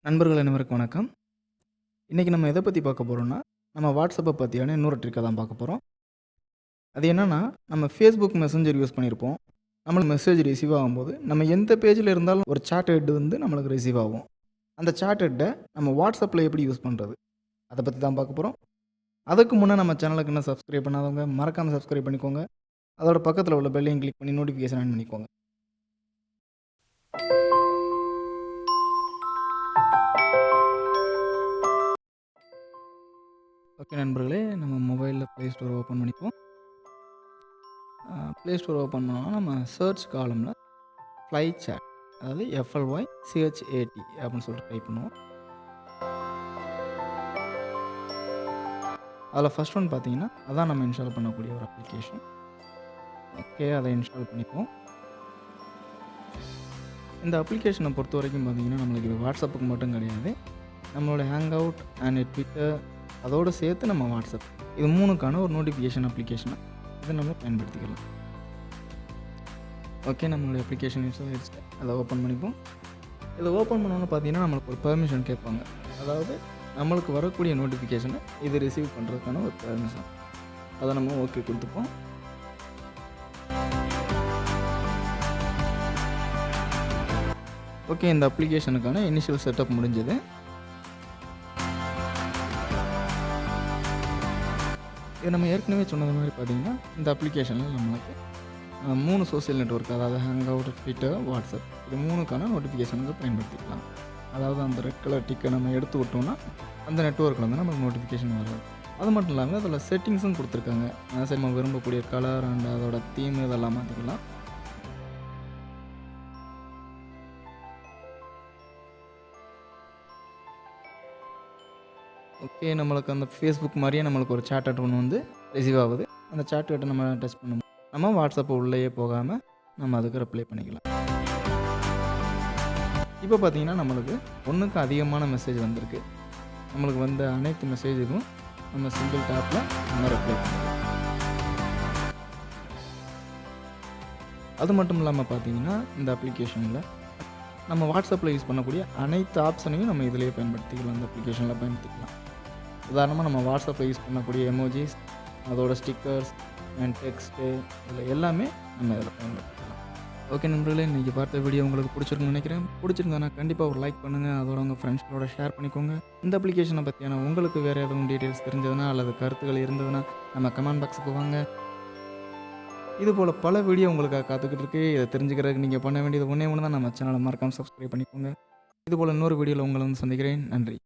நண்பர்கள் அனைவருக்கும் வணக்கம். இன்றைக்கி நம்ம எதை பற்றி பார்க்க போகிறோம்னா, நம்ம வாட்ஸ்அப்பை பற்றியான இன்னொரு ட்ரிக்கை தான் பார்க்க போகிறோம். அது என்னென்னா, நம்ம ஃபேஸ்புக் மெசஞ்சர் யூஸ் பண்ணியிருப்போம். நம்மளுக்கு மெசேஜ் ரிசீவ் ஆகும்போது, நம்ம எந்த பேஜில் இருந்தாலும் ஒரு சாட் ஹெட் வந்து நம்மளுக்கு ரிசீவ் ஆகும். அந்த சாட் ஹெட்டை நம்ம வாட்ஸ்அப்பில் எப்படி யூஸ் பண்ணுறது, அதை பற்றி தான் பார்க்க போகிறோம். அதுக்கு முன்னே நம்ம சேனலுக்கு இன்னும் சப்ஸ்கிரைப் பண்ணாதவங்க மறக்காமல் சப்ஸ்கிரைப் பண்ணிக்கோங்க. அதோட பக்கத்தில் உள்ள பெல்லையும் கிளிக் பண்ணி நோட்டிஃபிகேஷன் ஆன் பண்ணிக்கோங்க. ஓகே நண்பர்களே, நம்ம மொபைலில் ப்ளே ஸ்டோர் ஓப்பன் பண்ணிப்போம். ப்ளே ஸ்டோர் ஓப்பன் பண்ணோம்னா நம்ம சர்ச் காலமில் ஃப்ளை சாட், அதாவது FLYCHAT அப்படின்னு சொல்லிட்டு டைப் பண்ணுவோம். அதில் ஃபஸ்ட் ஒன் பார்த்தீங்கன்னா, அதான் நம்ம இன்ஸ்டால் பண்ணக்கூடிய ஒரு அப்ளிகேஷன். ஓகே, அதை இன்ஸ்டால் பண்ணிப்போம். இந்த அப்ளிகேஷனை பொறுத்த வரைக்கும் பார்த்தீங்கன்னா, நம்மளுக்கு இது வாட்ஸ்அப்புக்கு மட்டும் கிடையாது. நம்மளோட ஹேங் அவுட் அண்ட் ட்விட்டர் அதோடு சேர்த்து நம்ம வாட்ஸ்அப், இது மூணுக்கான ஒரு நோட்டிஃபிகேஷன் அப்ளிகேஷனாக இதை நம்ம பயன்படுத்திக்கலாம். ஓகே, நம்மளுடைய அப்ளிகேஷன் இன்ஸ்டால் ஆகிடுச்சு. அதை ஓப்பன் பண்ணிப்போம். இதை ஓப்பன் பண்ணோன்னு பார்த்தீங்கன்னா, நம்மளுக்கு ஒரு பெர்மிஷன் கேட்பாங்க. அதாவது நம்மளுக்கு வரக்கூடிய நோட்டிஃபிகேஷனை இது ரிசீவ் பண்ணுறதுக்கான ஒரு பெர்மிஷன். அதை நம்ம ஓகே கொடுத்துப்போம். ஓகே, இந்த அப்ளிகேஷனுக்கான இனிஷியல் செட்டப் முடிஞ்சது. இது நம்ம ஏற்கனவே சொன்னது மாதிரி பார்த்தீங்கன்னா, இந்த அப்ளிகேஷனில் நம்மளுக்கு 3 சோசியல் நெட்வொர்க், அதாவது ஹேங் அவுட், ட்விட்டர், வாட்ஸ்அப், இது 3க்கான நோட்டிஃபிகேஷனுக்கு பயன்படுத்திக்கலாம். அதாவது அந்த ரெட் கலர் டிக்கை நம்ம எடுத்து விட்டோம்னா அந்த நெட்வொர்க்கில் வந்து நமக்கு நோட்டிஃபிகேஷன் வரும். அது மட்டும் இல்லாமல் அதில் செட்டிங்ஸும் கொடுத்துருக்காங்க. சரி, நம்ம விரும்பக்கூடிய கலர் அண்ட் அதோட தீம் இதெல்லாம் மாற்றிக்கலாம். ஓகே, நம்மளுக்கு அந்த ஃபேஸ்புக் மாதிரியே நம்மளுக்கு ஒரு சாட் அட் ஒன்று வந்து ரிசீவ் ஆகுது. அந்த சாட் அட்டை நம்ம டச் பண்ணும் நம்ம வாட்ஸ்அப்பை உள்ளேயே போகாமல் நம்ம அதுக்கு ரிப்ளை பண்ணிக்கலாம். இப்போ பார்த்தீங்கன்னா, நம்மளுக்கு ஒன்றுக்கு அதிகமான மெசேஜ் வந்திருக்கு. நம்மளுக்கு வந்த அனைத்து மெசேஜுக்கும் நம்ம சிங்கிள் டேப்பில் நம்ம ரிப்ளை பண்ணிக்கலாம். அது மட்டும் இல்லாமல் பார்த்தீங்கன்னா, இந்த அப்ளிகேஷனில் நம்ம வாட்ஸ்அப்பில் யூஸ் பண்ணக்கூடிய அனைத்து ஆப்ஷனையும் நம்ம இதிலேயே பயன்படுத்திக்கலாம். இந்த அப்ளிகேஷனில் பயன்படுத்திக்கலாம். உதாரணமாக நம்ம வாட்ஸ்அப்பில் யூஸ் பண்ணக்கூடிய எமோஜிஸ், அதோட ஸ்டிக்கர்ஸ் அண்ட் டெக்ஸ்ட்டு, இதில் எல்லாமே நம்ம இதில் பயன்படுத்திக்கலாம். ஓகே நண்பர்களே, இன்றைக்கி பார்த்த வீடியோ உங்களுக்கு பிடிச்சிருக்குன்னு நினைக்கிறேன். பிடிச்சிருந்தேன்னா கண்டிப்பாக ஒரு லைக் பண்ணுங்கள். அதோட உங்கள் ஃப்ரெண்ட்ஸ்களோட ஷேர் பண்ணிக்கோங்க. இந்த அப்ளிகேஷனை பற்றியான உங்களுக்கு வேறு எதுவும் டீட்டெயில்ஸ் தெரிஞ்சதுன்னா அல்லது கருத்துக்கள் இருந்ததுன்னா நம்ம கமெண்ட் பாக்ஸுக்கு வாங்க. இதுபோல் பல வீடியோ உங்களுக்காக காத்துக்கிட்டு இருக்கு. இதை தெரிஞ்சுக்கிறதுக்கு நீங்கள் பண்ண வேண்டியது ஒன்றே ஒன்று தான், நம்ம சேனலை மறக்காமல் சப்ஸ்கிரைப் பண்ணிக்கோங்க. இதுபோல் இன்னொரு வீடியோவில் உங்களை வந்து சந்திக்கிறேன். நன்றி.